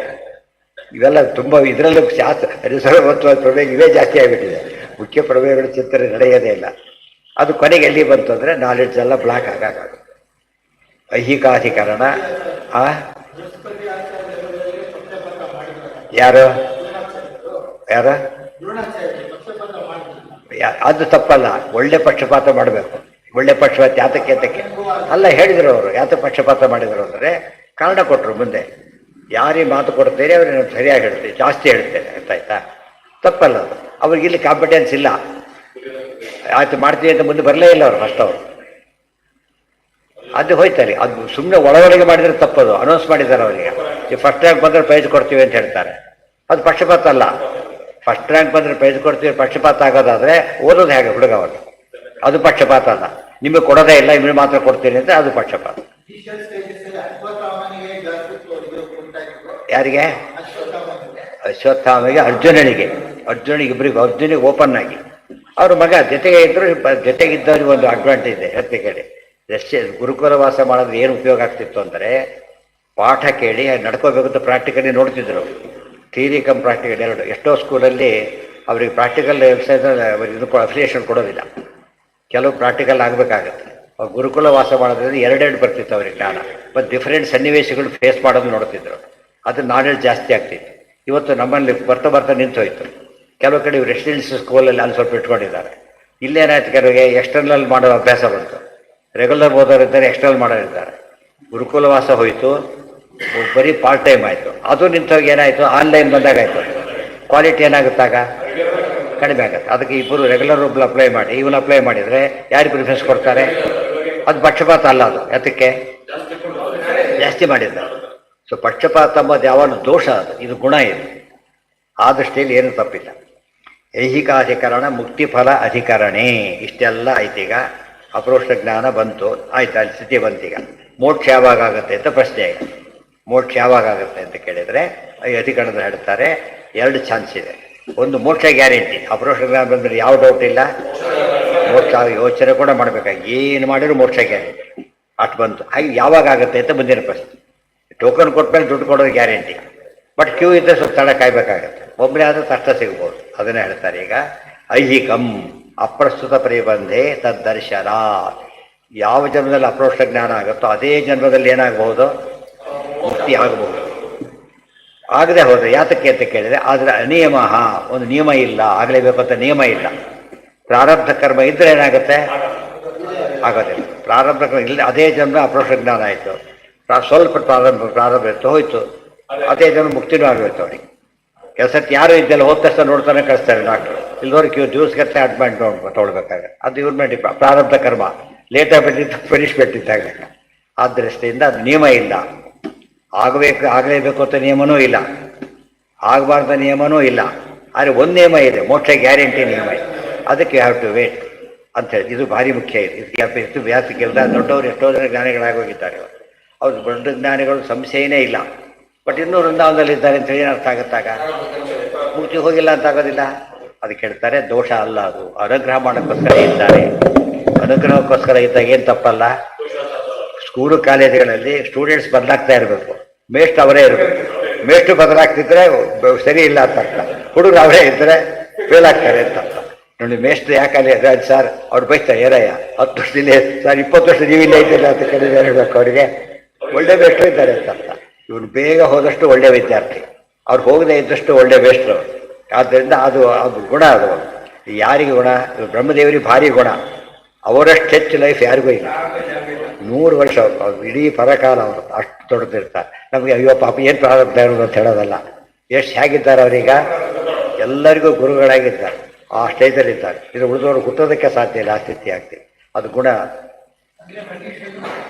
ಇವೆಲ್ಲ ತುಂಬ ಇದರಲ್ಲೂ ಶಾಸ್ತ್ರ ರಿಸರ್ವತ್ವ ಪ್ರಮೇಯ ಇವೇ ಜಾಸ್ತಿ ಆಗಿಬಿಟ್ಟಿದೆ. ಮುಖ್ಯ ಪ್ರಮೇಯಗಳ ಚಿಂತನೆ ನಡೆಯೋದೇ ಇಲ್ಲ. ಅದು ಕೊನೆಗೆ ಎಲ್ಲಿ ಬಂತು ಅಂದರೆ ನಾಲೆಡ್ಜ್ ಎಲ್ಲ ಬ್ಲಾಕ್ ಆಗಾಗುತ್ತೆ. ಐಹಿಕಾಧಿಕರಣ. ಯಾರು ಯಾರು ಅದು ತಪ್ಪಲ್ಲ. ಒಳ್ಳೆ ಪಕ್ಷಪಾತ ಮಾಡಬೇಕು. ಒಳ್ಳೆ ಪಕ್ಷಪಾತ ಯಾತಕ್ಕೆ ಅಲ್ಲ ಹೇಳಿದರು ಅವರು. ಯಾತ ಪಕ್ಷಪಾತ ಮಾಡಿದರು ಅಂದರೆ ಕಾರಣ ಕೊಟ್ಟರು. ಮುಂದೆ ಯಾರಿಗೆ ಮಾತು ಕೊಡ್ತೇನೆ ಅವ್ರಿಗೆ ನಾನು ಸರಿಯಾಗಿ ಹೇಳ್ತೇನೆ, ಜಾಸ್ತಿ ಹೇಳ್ತೇನೆ. ಅರ್ಥ ಆಯ್ತಾ? ತಪ್ಪಲ್ಲ ಅದು. ಅವ್ರಿಗೆ ಇಲ್ಲಿ ಕಾಂಪಿಟೆನ್ಸ್ ಇಲ್ಲ. ಆಯ್ತು ಮಾಡ್ತೀವಿ ಅಂತ ಮುಂದೆ ಬರಲೇ ಇಲ್ಲ ಅವರು. ಫಸ್ಟ್ ಅವರು ಅದು ಹೋಯ್ತಾರೆ. ಅದು ಸುಮ್ಮನೆ ಒಳಗಡೆಗೆ ಮಾಡಿದರೆ ತಪ್ಪದು. ಅನೌನ್ಸ್ ಮಾಡಿದ್ದಾರೆ ಅವರಿಗೆ, ಈ ಫಸ್ಟ್ ರ್ಯಾಂಕ್ ಬಂದರೆ ಪ್ರೈಸ್ ಕೊಡ್ತೀವಿ ಅಂತ ಹೇಳ್ತಾರೆ. ಅದು ಪಕ್ಷಪಾತ ಅಲ್ಲ. ಫಸ್ಟ್ ರ್ಯಾಂಕ್ ಬಂದರೆ ಪ್ರೈಸ್ ಕೊಡ್ತೀವಿ ಪಕ್ಷಪಾತ ಆಗೋದಾದರೆ ಓದೋದು ಹೇಗೆ ಹುಡುಗ ಅವರು? ಅದು ಪಕ್ಷಪಾತ ಅಲ್ಲ. ನಿಮಗೆ ಕೊಡೋದೇ ಇಲ್ಲ, ನಿಮಗೆ ಮಾತ್ರ ಕೊಡ್ತೀನಿ ಅಂತ ಅದು ಪಕ್ಷಪಾತ. ಯಾರಿಗೆ? ಅಶ್ವತ್ಥಾಮಿಗೆ, ಅರ್ಜುನಿಗೆ ಇಬ್ಬರಿಗೂ. ಅರ್ಜುನಿಗೆ ಓಪನ್ ಆಗಿ ಅವ್ರ ಮಗ ಜೊತೆಗೆ ಇದ್ದರು. ಜೊತೆಗಿದ್ದವ್ರಿಗೆ ಒಂದು ಅಡ್ವಾಂಟೇಜ್ ಇದೆ. ಹೇಳ್ತಿ ಕೇಳಿ, ಗುರುಕುಲ ವಾಸ ಮಾಡೋದು ಏನು ಉಪಯೋಗ ಆಗ್ತಿತ್ತು ಅಂದರೆ ಪಾಠ ಕೇಳಿ ನಡ್ಕೋಬೇಕು ಅಂತ ಪ್ರಾಕ್ಟಿಕಲಿ ನೋಡ್ತಿದ್ರು. ಥಿಯರಿ ಕಮ್ ಪ್ರಾಕ್ಟಿಕಲ್ ಎರಡು. ಎಷ್ಟೋ ಸ್ಕೂಲಲ್ಲಿ ಅವ್ರಿಗೆ ಪ್ರಾಕ್ಟಿಕಲ್ ವೆಬ್ಸೈಟ್ ಇದು ಅಫಿಲಿಯೇಷನ್ ಕೊಡೋದಿಲ್ಲ. ಕೆಲವು ಪ್ರಾಕ್ಟಿಕಲ್ ಆಗಬೇಕಾಗತ್ತೆ. ಅವ್ರು ಗುರುಕುಲ ವಾಸ ಮಾಡೋದ್ರಿಂದ ಎರಡೆರಡು ಬರ್ತಿತ್ತು ಅವ್ರಿಗೆ ಜ್ಞಾನ. ಮತ್ತು ಡಿಫ್ರೆಂಟ್ ಸನ್ನಿವೇಶಗಳು ಫೇಸ್ ಮಾಡೋದು ನೋಡ್ತಿದ್ರು. ಅದು ನಾಲೆಡ್ಜ್ ಜಾಸ್ತಿ ಆಗ್ತಿತ್ತು. ಇವತ್ತು ನಮ್ಮಲ್ಲಿ ಬರ್ತಾ ನಿಂತೋಯ್ತು. ಕೆಲವು ಕಡೆ ರೆಸಿಡೆನ್ಸಿ ಸ್ಕೂಲಲ್ಲಿ ಅಲ್ಲಿ ಸ್ವಲ್ಪ ಇಟ್ಕೊಂಡಿದ್ದಾರೆ. ಇಲ್ಲೇನಾಯ್ತು, ಕೆಲವರಿಗೆ ಎಕ್ಸ್ಟರ್ನಲ್ ಮಾಡೋ ಅಭ್ಯಾಸ ಬಂತು. Regular ಓದೋರಿದ್ದಾರೆ, external ಮಾಡೋರಿದ್ದಾರೆ. ಗುರುಕುಲ ವಾಸ ಹೋಯಿತು, ಬರೀ ಪಾರ್ಟ್ ಟೈಮ್ ಆಯಿತು. ಅದು ನಿಂತೋಗಿ ಏನಾಯಿತು, ಆನ್ಲೈನ್ ಬಂದಾಗಾಯಿತು. ಕ್ವಾಲಿಟಿ ಏನಾಗುತ್ತಾಗ ಕಡಿಮೆ ಆಗುತ್ತೆ. ಅದಕ್ಕೆ ಇಬ್ಬರು ರೆಗ್ಯುಲರ್ ಒಬ್ಬರು ಅಪ್ಲೈ ಮಾಡಿ ಇವನು ಅಪ್ಲೈ ಮಾಡಿದರೆ ಯಾರು ಪ್ರಿಫರೆನ್ಸ್ ಕೊಡ್ತಾರೆ? ಅದು ಪಕ್ಷಪಾತ ಅಲ್ಲ. ಅದು ಯಾತಕ್ಕೆ ಜಾಸ್ತಿ ಮಾಡಿದ್ದಾರೆ. ಸೊ ಪಕ್ಷಪಾತ ಅಂಬೋದು ಯಾವಾಗ ದೋಷ, ಅದು ಇದು ಗುಣ. ಇದು ಆ ದೃಷ್ಟಿಯಲ್ಲಿ ಏನು ತಪ್ಪಿಲ್ಲ. ಐಹಿಕಾಧಿಕರಣ, ಮುಕ್ತಿಫಲ ಅಧಿಕರಣೆ, ಇಷ್ಟೆಲ್ಲ ಆಯ್ತೀಗ. ಅಪರೋಕ್ಷ ಜ್ಞಾನ ಬಂತು, ಆಯ್ತು, ಅಲ್ಲಿ ಸ್ಥಿತಿ ಬಂತೀಗ. ಮೋಕ್ಷ ಯಾವಾಗ ಆಗುತ್ತೆ ಅಂತ ಪ್ರಶ್ನೆ. ಈಗ ಮೋಕ್ಷ ಯಾವಾಗ ಆಗುತ್ತೆ ಅಂತ ಕೇಳಿದರೆ ಈ ಅಧಿಕರಣದ ಹೇಳ್ತಾರೆ ಎರಡು ಚಾನ್ಸ್ ಇದೆ. ಒಂದು ಮೋಕ್ಷ ಗ್ಯಾರಂಟಿ. ಅಪರೋಕ್ಷ ಜ್ಞಾನ ಬಂದರೆ ಯಾವ ಡೌಟ್ ಇಲ್ಲ, ಮೋಕ್ಷ ಯೋಚನೆ ಕೂಡ ಮಾಡಬೇಕಾಗಿ ಏನು ಮಾಡಿದ್ರು ಮೋಕ್ಷ ಗ್ಯಾರಂಟಿ. ಅಷ್ಟು ಬಂತು. ಹಾಗೆ ಯಾವಾಗ ಆಗುತ್ತೆ ಅಂತ ಮುಂದಿನ ಪ್ರಶ್ನೆ. ಟೋಕನ್ ಕೊಟ್ಮೇಲೆ ದುಡ್ಡು ಕೊಡೋದು ಗ್ಯಾರಂಟಿ. ಬಟ್ ಕ್ಯೂ ಇದ್ದರೆ ಸ್ವಲ್ಪ ತಡ ಕಾಯ್ಬೇಕಾಗತ್ತೆ. ಒಬ್ಬನೇ ಆದರೂ ಕಷ್ಟ ಸಿಗ್ಬೋದು. ಅದನ್ನೇ ಹೇಳ್ತಾರೆ ಈಗ. ಐಹಿಕಂ ಅಪ್ರಸ್ತುತ ಪರಿಬಂಧೆ ತದ್ದರ್ಶನ. ಯಾವ ಜನ್ಮದಲ್ಲಿ ಅಪ್ರೋಕ್ಷ ಜ್ಞಾನ ಆಗುತ್ತೋ ಅದೇ ಜನ್ಮದಲ್ಲಿ ಏನಾಗಬಹುದು, ಮುಕ್ತಿ ಆಗಬಹುದು. ಆಗದೆ ಹೋದರೆ ಯಾತಕ್ಕೆ ಅಂತ ಕೇಳಿದರೆ, ಆದರೆ ಅನಿಯಮ, ಒಂದು ನಿಯಮ ಇಲ್ಲ, ಆಗಲೇಬೇಕು ಅಂತ ನಿಯಮ ಇಲ್ಲ. ಪ್ರಾರಬ್ಧ ಕರ್ಮ ಇದ್ದರೆ ಏನಾಗುತ್ತೆ, ಆಗೋದಿಲ್ಲ. ಪ್ರಾರಬ್ಧ ಕರ್ಮ ಇಲ್ಲ, ಅದೇ ಜನ್ಮ ಅಪ್ರೋಕ್ಷ ಜ್ಞಾನ ಆಯಿತು. ಸ್ವಲ್ಪ ಪ್ರಾರಂಭ ಇತ್ತು, ಹೋಯ್ತು, ಅದೇ ಜನ ಮುಕ್ತಿನೂ ಆಗಬೇಕು ಅವರಿಗೆ. ಕೆಲಸಕ್ಕೆ ಯಾರು ಇದ್ದೆಲ್ಲ ಹೋದ ತಕ್ಷಣ ನೋಡ್ತಾನೆ ಕಳಿಸ್ತಾರೆ ಡಾಕ್ಟ್ರು. ಇಲ್ಲದವ್ರಿಗೆ ದಿವಸಗಟ್ಟಲೆ ಅಡ್ಮೆಂಟ್ ತೊಗೊಳ್ಬೇಕಾಗ. ಅದು ಇವ್ರ ಮೇಲೆ ಪ್ರಾರಬ್ಧ ಕರ್ಮ. ಲೇಟಾಗಿ ಬಂದಿದ್ದು ಪನಿಷ್ಮೆಂಟ್ ಇದ್ದಾಗ. ಆ ದೃಷ್ಟಿಯಿಂದ ಅದು ನಿಯಮ ಇಲ್ಲ. ಆಗಲೇಬೇಕು ಅಂತ ನಿಯಮನೂ ಇಲ್ಲ, ಆಗಬಾರ್ದ ನಿಯಮನೂ ಇಲ್ಲ. ಆದರೆ ಒಂದು ನಿಯಮ ಇದೆ, ಮೋಕ್ಷ ಗ್ಯಾರಂಟಿ ನಿಯಮ ಇದೆ. ಅದಕ್ಕೆ ಹ್ಯಾವ್ ಟು ವೇಟ್ ಅಂಥೇಳಿ. ಇದು ಭಾರಿ ಮುಖ್ಯ ಇದೆ. ಇದಕ್ಕೆ ಎಷ್ಟು ವ್ಯಾಸಕ್ಕೆ ಇಲ್ಲ. ದೊಡ್ಡವರು ಎಷ್ಟೋ ಜನ ಜ್ಞಾನಿಗಳಾಗೋಗಿದ್ದಾರೆ. ಅವ್ರು ದೊಡ್ಡ ಜ್ಞಾನಿಗಳು ಸಂಶಯನೇ ಇಲ್ಲ. ಬಟ್ ಇನ್ನೂ ವೃಂದಾವನದಲ್ಲಿದ್ದಾರೆ ಅಂತೇಳಿ ಏನು ಅರ್ಥ ಆಗುತ್ತಾಗ? ಮುಕ್ತಿ ಹೋಗಿಲ್ಲ ಅಂತ ಆಗೋದಿಲ್ಲ. ಅದಕ್ಕೆ ಹೇಳ್ತಾರೆ ದೋಷ ಅಲ್ಲ, ಅದು ಅನುಗ್ರಹ ಮಾಡೋಕ್ಕೋಸ್ಕರ ಇದ್ದಾರೆ. ಅನುಗ್ರಹಕ್ಕೋಸ್ಕರ ಇದ್ದಾಗ ಏನು ತಪ್ಪಲ್ಲ. ಸ್ಕೂಲು ಕಾಲೇಜುಗಳಲ್ಲಿ ಸ್ಟೂಡೆಂಟ್ಸ್ ಬದಲಾಗ್ತಾ ಇರಬೇಕು, ಮೇಸ್ಟ್ ಅವರೇ ಇರಬೇಕು. ಮೇಷ್ಟು ಬದಲಾಗ್ತಿದ್ರೆ ಸರಿ ಇಲ್ಲ ಅಂತ ಅರ್ಥ. ಹುಡುಗರು ಅವರೇ ಇದ್ದರೆ ಫೇಲ್ ಆಗ್ತಾರೆ ಅಂತ ಅರ್ಥ. ನೋಡಿ, ಮೇಷ್ಟ್ರು ಯಾಕಲ್ಲಿ ಸರ್ ಅವ್ರು ಬೈತಾರೆ, ಏನಯ್ಯ 10 ವರ್ಷದಲ್ಲಿ ಸರ್ 20 ವರ್ಷ ನೀವಿಲ್ಲ ಇದ್ದಿಲ್ಲ ಅಂತ ಕೇಳಿದ್ರೆ ಹೇಳಬೇಕು ಅವರಿಗೆ. ಒಳ್ಳೆ ಮೇಷ್ಟ್ರು ಇದ್ದಾರೆ ಅಂತ ಅರ್ಥ. ಇವನು ಬೇಗ ಹೋದಷ್ಟು ಒಳ್ಳೆ ವಿದ್ಯಾರ್ಥಿ, ಅವ್ರು ಹೋಗದೆ ಇದ್ದಷ್ಟು ಒಳ್ಳೆ ಮೇಷ್ಟ್ರು. ಆದ್ದರಿಂದ ಅದು ಗುಣ. ಅದು ಯಾರಿಗೆ ಗುಣ? ಬ್ರಹ್ಮದೇವರಿಗೆ ಭಾರಿ ಗುಣ. ಅವರಷ್ಟು ಹೆಚ್ಚು ಲೈಫ್ ಯಾರಿಗೂ ಇಲ್ಲ. 100 ವರ್ಷ ಇಡೀ ಪರಕಾಲ ಅವರು ಅಷ್ಟು ತೊಡ್ತಿರ್ತಾರೆ. ನಮಗೆ ಅಯ್ಯೋ ಪಾಪ ಏನು ಪ್ರಾರಂಭ ಇರೋದು ಅಂತ ಹೇಳೋದಲ್ಲ. ಎಷ್ಟು ಹೇಗಿದ್ದಾರೆ ಅವರೀಗ? ಎಲ್ಲರಿಗೂ ಗುರುಗಳಾಗಿದ್ದಾರೆ, ಆ ಸ್ಟೇಜಲ್ಲಿದ್ದಾರೆ. ಇದು ಉಳಿದವರು ಹುಟ್ಟೋದಕ್ಕೆ ಸಾಧ್ಯ ಇಲ್ಲ, ಆ ಸ್ಥಿತಿ ಆಗ್ತದೆ. ಅದು ಗುಣ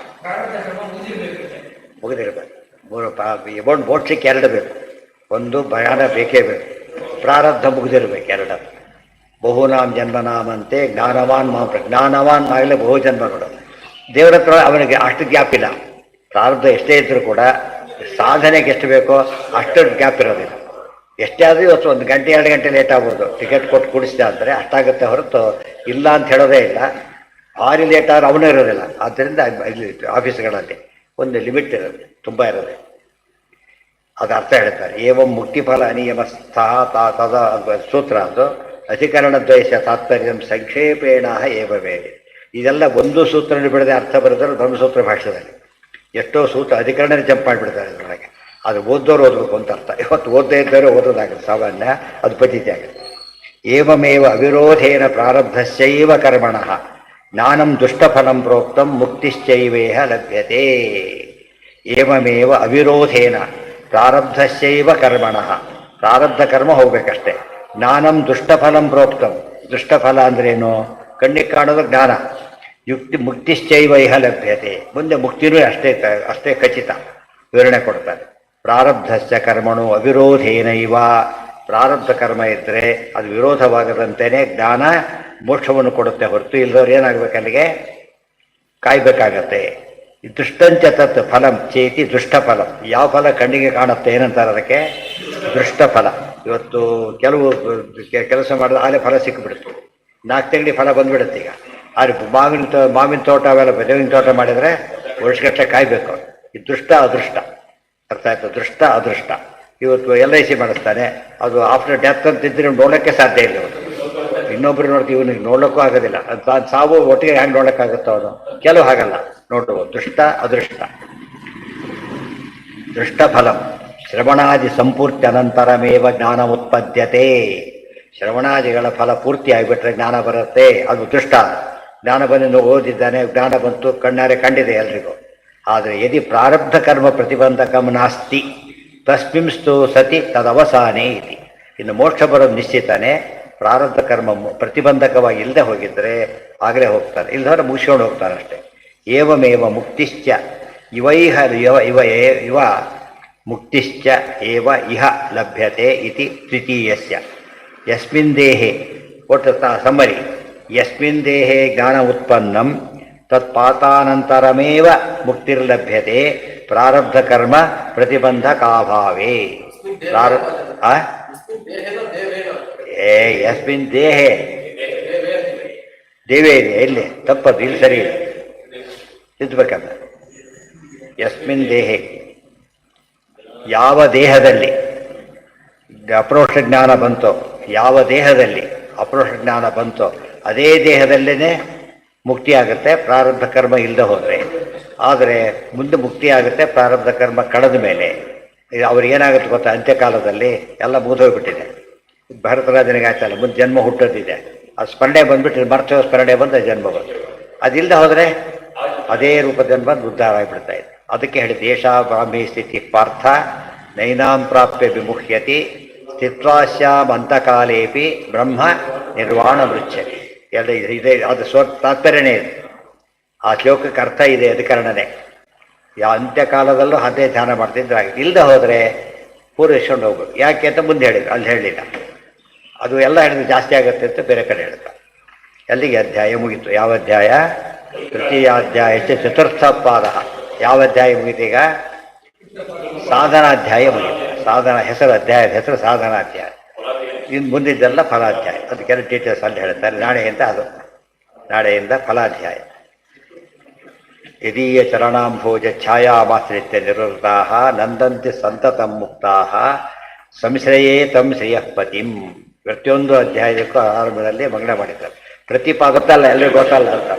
ಮುಗಿದಿರಬೇಕು. ಮೋಕ್ಷಕ್ಕೆ 2 ಬೇಕು. ಒಂದು ಭಯಾನ ಬೇಕೇ ಬೇಕು, ಪ್ರಾರಬ್ಧ ಮುಗಿದಿರ್ಬೇಕು. 2 ಬಹುನಾಮ್ ಜನ್ಮನಾಮಂತೆ ಜ್ಞಾನವಾನ್ ಜ್ಞಾನವಾನ್ ಆಗಲೇ ಬಹು ಜನ್ಮಗಳು. ದೇವರ ಹತ್ರ ಅವನಿಗೆ ಅಷ್ಟು ಗ್ಯಾಪ್ ಇಲ್ಲ. ಪ್ರಾರಬ್ಧ ಎಷ್ಟೇ ಇದ್ದರೂ ಕೂಡ ಸಾಧನೆಗೆ ಎಷ್ಟು ಬೇಕೋ ಅಷ್ಟು ಗ್ಯಾಪ್ ಇರೋದಿಲ್ಲ. ಎಷ್ಟೇ ಆದರೂ ಇವತ್ತು 1 ಗಂಟೆ 2 ಗಂಟೆ ಲೇಟ್ ಆಗ್ಬೋದು, ಟಿಕೆಟ್ ಕೊಟ್ಟು ಕುಡಿಸಿದ ಅಂದರೆ ಅಷ್ಟಾಗುತ್ತೆ ಹೊರತು ಇಲ್ಲ ಅಂತ ಹೇಳೋದೇ ಇಲ್ಲ. ಭಾರಿ ಲೇಟ್ ಆದ್ರೆ ಅವನೇ ಇರೋದಿಲ್ಲ. ಆದ್ದರಿಂದ ಇಲ್ಲಿ ಆಫೀಸ್ಗಳಲ್ಲಿ ಒಂದು ಲಿಮಿಟ್ ಇರುತ್ತೆ, ತುಂಬ ಇರೋದೆ. ಅದು ಅರ್ಥ ಹೇಳ್ತಾರೆ. ಏವಂ ಮುಕ್ತಿಫಲ ಅನಿಯಮಸ್ಥ ತದ ಸೂತ್ರ ಅದು. ಅಧಿಕರಣ ದ್ವೇಷ ತಾತ್ಪರ್ಯ ಸಂಕ್ಷೇಪೇಣ ಏವವೇದೆ. ಇದೆಲ್ಲ ಒಂದು ಸೂತ್ರ ಬಿಡದೆ ಅರ್ಥ ಬರೆದರೆ ಬ್ರಹ್ಮಸೂತ್ರ ಭಾಷೆಯಲ್ಲಿ ಎಷ್ಟೋ ಸೂತ್ರ ಅಧಿಕರಣ ಜಂಪ್ ಮಾಡಿಬಿಡ್ತಾರೆ ಅದರೊಳಗೆ. ಅದು ಓದೋರು ಓದಬೇಕು ಅಂತ ಅರ್ಥ. ಇವತ್ತು ಓದದೇ ಇದ್ದವರು ಓದೋದಾಗುತ್ತೆ ಸಾಮಾನ್ಯ, ಅದು ಪದ್ಧತಿ ಆಗುತ್ತೆ. ಏವಮೇವ ಅವಿರೋಧೇನ ಪ್ರಾರಬ್ಧಶ್ಚೈವ ಕರ್ಮಣಃ ಜ್ಞಾನಂ ದುಷ್ಟಫಲಂ ಪ್ರೋಕ್ತಂ ಮುಕ್ತಿಶ್ಚೈವೇಹ ಲಭ್ಯತೆ. ಏವಮೇವ ಅವಿರೋಧೇನ ಪ್ರಾರಬ್ಧಶ್ಚೈವ ಕರ್ಮಣಃ, ಪ್ರಾರಬ್ಧ ಕರ್ಮ ಹೋಗ್ಬೇಕಷ್ಟೇ. ಜ್ಞಾನಂ ದುಷ್ಟಫಲಂ ಪ್ರೋಕ್ತಂ, ದುಷ್ಟಫಲ ಅಂದ್ರೇನು? ಕಣ್ಣಿಗೆ ಕಾಣೋದು ಜ್ಞಾನ. ಮುಕ್ತಿಶ್ಚೈವ ಇಹ ಲಭ್ಯತೆ, ಮುಂದೆ ಮುಕ್ತಿನೂ ಅಷ್ಟೇ ಖಚಿತ. ವಿವರಣೆ ಕೊಡ್ತಾರೆ. ಪ್ರಾರಬ್ಧಶ್ಚ ಕರ್ಮಣು ಅವಿರೋಧೇನ ಇವ, ಪ್ರಾರಬ್ಧ ಕರ್ಮ ಇದ್ದರೆ ಅದು ವಿರೋಧವಾಗದಂತೆಯೇ ಜ್ಞಾನ ಮೋಕ್ಷವನ್ನು ಕೊಡುತ್ತೆ ಹೊರತು ಇಲ್ಲದವ್ರು ಏನಾಗಬೇಕು, ಅಲ್ಲಿಗೆ ಕಾಯ್ಬೇಕಾಗತ್ತೆ. ದುಷ್ಟಂಚ ತತ್ ಫಲಂ ಚೇತಿ ದುಷ್ಟಫಲಂ. ಯಾವ ಫಲ ಕಣ್ಣಿಗೆ ಕಾಣುತ್ತೆ ಏನಂತಾರೆ ಅದಕ್ಕೆ? ದುಷ್ಟಫಲ. ಇವತ್ತು ಕೆಲವು ಕೆಲಸ ಮಾಡಿದ್ರೆ ಆಲೆ ಫಲ ಸಿಕ್ಕಿಬಿಡುತ್ತೆ, 4 ತಿಂಗಳಿಗೆ ಫಲ ಬಂದ್ಬಿಡುತ್ತೆ. ಈಗ ಆದರೆ ಮಾವಿನ ತೋಟ ಅವೆಲ್ಲ ಬೇವಿನ ತೋಟ ಮಾಡಿದರೆ ವರ್ಷಗಟ್ಟಲೆ ಕಾಯ್ಬೇಕು. ಈ ದೃಷ್ಟ ಅದೃಷ್ಟ, ಅರ್ಥ ಆಯ್ತು? ದೃಷ್ಟ ಅದೃಷ್ಟ. ಇವತ್ತು LIC ಮಾಡಿಸ್ತಾನೆ, ಅದು ಆಫ್ಟರ್ ಡೆತ್ ಅಂತಿದ್ರೆ ನೋಡೋಕ್ಕೆ ಸಾಧ್ಯ ಇಲ್ಲ. ಇವತ್ತು ಇನ್ನೊಬ್ರು ನೋಡ್ತೀವಿ, ಇವನಿಗೆ ನೋಡೋಕ್ಕೂ ಆಗೋದಿಲ್ಲ. ಅದು ಸಾವು ಒಟ್ಟಿಗೆ ಹ್ಯಾಂಗೆ ನೋಡೋಕ್ಕಾಗುತ್ತೋ ಅವನು? ಕೆಲವು ಹಾಗಲ್ಲ ನೋಡುವ. ದೃಷ್ಟ ಅದೃಷ್ಟ. ದೃಷ್ಟಫಲಂ ಶ್ರವಣಾದಿ ಸಂಪೂರ್ತಿ ಅನಂತರಮೇವ ಜ್ಞಾನ ಉತ್ಪದ್ಯತೆ. ಶ್ರವಣಾದಿಗಳ ಫಲ ಪೂರ್ತಿ ಆಗಿಬಿಟ್ರೆ ಜ್ಞಾನ ಬರುತ್ತೆ, ಅದು ದೃಷ್ಟ. ಜ್ಞಾನ ಬಂದು ಓದಿದ್ದಾನೆ, ಜ್ಞಾನ ಬಂತು, ಕಣ್ಣಾರೆ ಕಂಡಿದೆ ಎಲ್ರಿಗೂ. ಆದರೆ ಯದಿ ಪ್ರಾರಬ್ಧ ಕರ್ಮ ಪ್ರತಿಬಂಧಕಂ ನಾಸ್ತಿ ತಸ್ಮಿಂಸ್ತು ಸತಿ ತದವಸಾನೇ ಇತಿ. ಇನ್ನು ಮೋಕ್ಷ ಬರೋದು ನಿಶ್ಚಿತಾನೆ. ಪ್ರಾರಬ್ಧ ಕರ್ಮ ಪ್ರತಿಬಂಧಕವಾಗಿ ಇಲ್ಲದೆ ಹೋಗಿದ್ದರೆ ಆಗಲೇ ಹೋಗ್ತಾರೆ, ಇಲ್ಲದವ್ರೆ ಮುಗಿಸ್ಕೊಂಡು ಹೋಗ್ತಾರೆ ಅಷ್ಟೇ. ಏವಮೇವ ಮುಕ್ತಿಶ್ಚ ಇವೈಹ ಇವ ಮುಕ್ತಿಶ್ಚ ಏವ ಇಹ ಲಭ್ಯತೆ ಇತಿ ತೃತೀಯಸ್ಯ. ಯಸ್ಮಿನ್ ದೇಹೆ, ಒಟ್ಟು ಸಮ್ಮರಿ, ಯಸ್ಮಿನ್ ದೇಹೆ ಜ್ಞಾನ ಉತ್ಪನ್ನಂ ತತ್ಪಾತಾನಂತರಮೇವ ಮುಕ್ತಿರ್ಲಭ್ಯತೆ ಪ್ರಾರಬ್ಧ ಕರ್ಮ ಪ್ರತಿಬಂಧಕಾಭಾವೇ. ಯಸ್ಮಿನ್ ದೇಹೆ ದೇವೇ ಇದೆ, ಎಲ್ಲಿ ತಪ್ಪದು, ಇಲ್ಲಿ ಸರಿ ಇದೆ, ತಿದ್ದಬೇಕಂತ. ಯಸ್ಮಿನ್ ದೇಹೆ, ಯಾವ ದೇಹದಲ್ಲಿ ಅಪ್ರೋಕ್ಷ ಜ್ಞಾನ ಬಂತೋ, ಯಾವ ದೇಹದಲ್ಲಿ ಅಪ್ರೋಕ್ಷ ಜ್ಞಾನ ಬಂತೋ ಅದೇ ದೇಹದಲ್ಲೇ ಮುಕ್ತಿ ಆಗುತ್ತೆ ಪ್ರಾರಬ್ಧ ಕರ್ಮ ಇಲ್ಲದೆ ಹೋದರೆ. ಆದರೆ ಮುಂದೆ ಮುಕ್ತಿ ಆಗುತ್ತೆ ಪ್ರಾರಬ್ಧ ಕರ್ಮ ಕಳೆದ ಮೇಲೆ. ಅವ್ರಿಗೇನಾಗುತ್ತೆ ಗೊತ್ತಾ? ಅಂತ್ಯಕಾಲದಲ್ಲಿ ಎಲ್ಲ ಮುಗಿದೋಗ್ಬಿಟ್ಟಿದೆ. ಭರತರಾಜನಿಗೆ ಆಯ್ತಲ್ಲ, ಮುಂದೆ ಜನ್ಮ ಹುಟ್ಟೋದಿದೆ, ಅದು ಸ್ಮರಣೆ ಬಂದ್ಬಿಟ್ಟು ಮರ್ತೋ ಸ್ಮರಣೆ ಬಂದು ಜನ್ಮ ಬಂತು. ಅದಿಲ್ಲದೆ ಹೋದರೆ ಅದೇ ರೂಪದಲ್ಲಿ ಬಂದು ಉದ್ಧಾರ ಆಗಿಬಿಡ್ತಾ ಇದೆ. ಅದಕ್ಕೆ ಹೇಳಿದ ದೇಶ ಬ್ರಾಹ್ಮಿ ಸ್ಥಿತಿ ಪಾರ್ಥ ನೈನಾಂ ಪ್ರಾಪ್ಯ ವಿಮುಹ್ಯತಿ ಸ್ಥಿತ್ವಾಶ್ಯಾಮ್ ಅಂತಕಾಲೇಪಿ ಬ್ರಹ್ಮ ನಿರ್ವಾಣ ಮೃಚ್ಛತಿ. ಎಲ್ಲ ಇದೆ, ಅದು ತಾತ್ಪರ್ಯನೇ ಇದೆ. ಆ ಶ್ಲೋಕಕ್ಕೆ ಅರ್ಥ ಇದೆ, ಅಧಿಕರಣನೇ. ಅಂತ್ಯಕಾಲದಲ್ಲೂ ಅದೇ ಧ್ಯಾನ ಮಾಡ್ತಿದ್ರೆ ಇಲ್ಲದೆ ಹೋದರೆ ಪೂರೈಸ್ಕೊಂಡು ಹೋಗ್ಬೇಕು. ಯಾಕೆ ಅಂತ ಮುಂದೆ ಹೇಳಿದ್ರು, ಅಲ್ಲಿ ಹೇಳಲಿಲ್ಲ. ಅದು ಎಲ್ಲ ಹೇಳಿದ್ರೆ ಜಾಸ್ತಿ ಆಗುತ್ತೆ ಅಂತ ಬೇರೆ ಕಡೆ ಹೇಳ್ತಾರೆ. ಅಲ್ಲಿಗೆ ಅಧ್ಯಾಯ ಮುಗೀತು. ಯಾವ ಅಧ್ಯಾಯ? ತೃತೀಯಾಧ್ಯಾಯ ಚತುರ್ಥ ಪಾದ. ಯಾವ ಅಧ್ಯಾಯ ಮುಗೀತೀಗ? ಸಾಧನಾಧ್ಯಾಯ ಮುಗೀತು. ಸಾಧನ ಹೆಸರು, ಅಧ್ಯಾಯದ ಹೆಸರು ಸಾಧನಾಧ್ಯಾಯ. ಇನ್ನು ಮುಂದಿದ್ದೆಲ್ಲ ಫಲಾಧ್ಯಾಯ. ಅದಕ್ಕೆಲ್ಲ ಡೀಟೇಲ್ಸ್ ಅಲ್ಲಿ ಹೇಳ್ತಾರೆ. ನಾಳೆಯಿಂದ ಫಲಾಧ್ಯಾಯ. ಯದೀಯ ಚರಣಾಂಭೋಜ ಛಾಯಾಮಾಶ್ರಿತ್ಯ ನಿವೃತ್ತಾ ನಂದಂತಿ ಸಂತತಂ ಮುಕ್ತಾ ಸಂಶ್ರಯೇ ತಂ ಶ್ರೇಯಃಪತಿಂ. ಪ್ರತಿಯೊಂದು ಅಧ್ಯಾಯಕ್ಕೂ ಆರಂಭದಲ್ಲಿ ಮಂಗನ ಮಾಡಿದ್ದಾರೆ. ಪ್ರತಿ ಪಾದತ್ತಲ್ಲ, ಎಲ್ಲರಿಗೂ ಗೊತ್ತಲ್ಲ ಅಂತ.